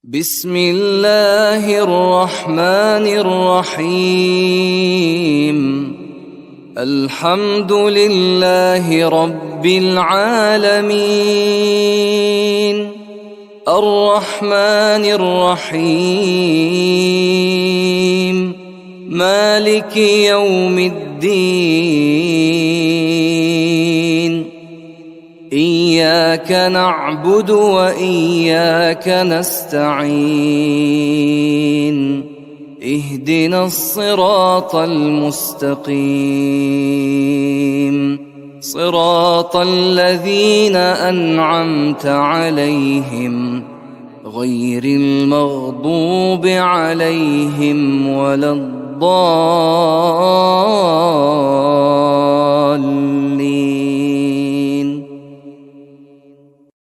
بسم الله الرحمن الرحيم. الحمد لله رب العالمين، الرحمن الرحيم، مالك يوم الدين. إياك نعبد وإياك نستعين، اهدنا الصراط المستقيم، صراط الذين أنعمت عليهم غير المغضوب عليهم ولا الضالين.